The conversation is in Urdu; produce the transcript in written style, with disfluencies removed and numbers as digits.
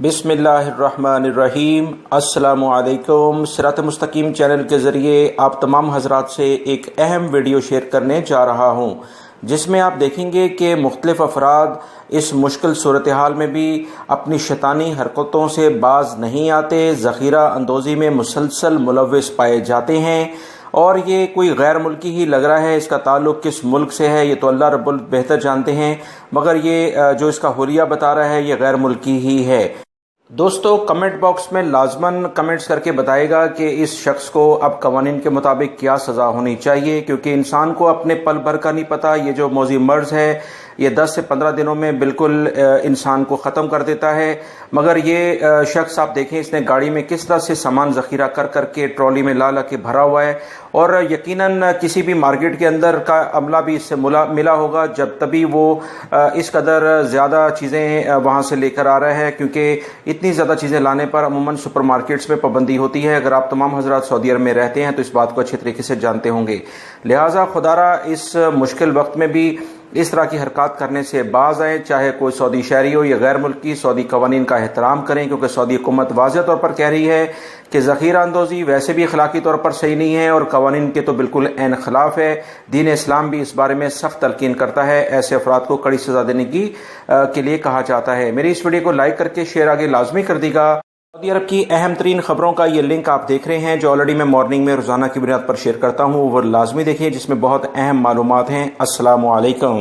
بسم اللہ الرحمن الرحیم۔ السلام علیکم۔ صراط مستقیم چینل کے ذریعے آپ تمام حضرات سے ایک اہم ویڈیو شیئر کرنے جا رہا ہوں، جس میں آپ دیکھیں گے کہ مختلف افراد اس مشکل صورتحال میں بھی اپنی شیطانی حرکتوں سے باز نہیں آتے، ذخیرہ اندوزی میں مسلسل ملوث پائے جاتے ہیں، اور یہ کوئی غیر ملکی ہی لگ رہا ہے۔ اس کا تعلق کس ملک سے ہے یہ تو اللہ رب العزت بہتر جانتے ہیں، مگر یہ جو اس کا حلیہ بتا رہا ہے یہ غیر ملکی ہی ہے۔ دوستو، کمنٹ باکس میں لازماً کمنٹس کر کے بتائے گا کہ اس شخص کو اب قوانین کے مطابق کیا سزا ہونی چاہیے، کیونکہ انسان کو اپنے پل بھر کا نہیں پتہ۔ یہ جو موذی مرض ہے یہ 10 سے 15 دنوں میں بالکل انسان کو ختم کر دیتا ہے، مگر یہ شخص آپ دیکھیں اس نے گاڑی میں کس طرح سے سامان ذخیرہ کر کر کے ٹرالی میں لا کے بھرا ہوا ہے، اور یقیناً کسی بھی مارکیٹ کے اندر کا عملہ بھی اس سے ملا ہوگا، جب تبھی وہ اس قدر زیادہ چیزیں وہاں سے لے کر آ رہا ہے، کیونکہ اتنی زیادہ چیزیں لانے پر عموماً سپر مارکیٹس میں پابندی ہوتی ہے۔ اگر آپ تمام حضرات سعودی عرب میں رہتے ہیں تو اس بات کو اچھے طریقے سے جانتے ہوں گے، لہٰذا خدارہ اس مشکل وقت میں بھی اس طرح کی حرکات کرنے سے باز آئیں، چاہے کوئی سعودی شہری ہو یا غیر ملکی۔ سعودی قوانین کا احترام کریں، کیونکہ سعودی حکومت واضح طور پر کہہ رہی ہے کہ ذخیرہ اندوزی ویسے بھی اخلاقی طور پر صحیح نہیں ہے، اور قوانین کے تو بالکل عین خلاف ہے۔ دین اسلام بھی اس بارے میں سخت تلقین کرتا ہے، ایسے افراد کو کڑی سزا دینے کے لیے کہا جاتا ہے۔ میری اس ویڈیو کو لائک کر کے شیئر آگے لازمی کر دی گا۔ سعودی عرب کی اہم ترین خبروں کا یہ لنک آپ دیکھ رہے ہیں، جو آلریڈی میں مارننگ میں روزانہ کی بنیاد پر شیئر کرتا ہوں، وہ لازمی دیکھیں، جس میں بہت اہم معلومات ہیں۔ السلام علیکم۔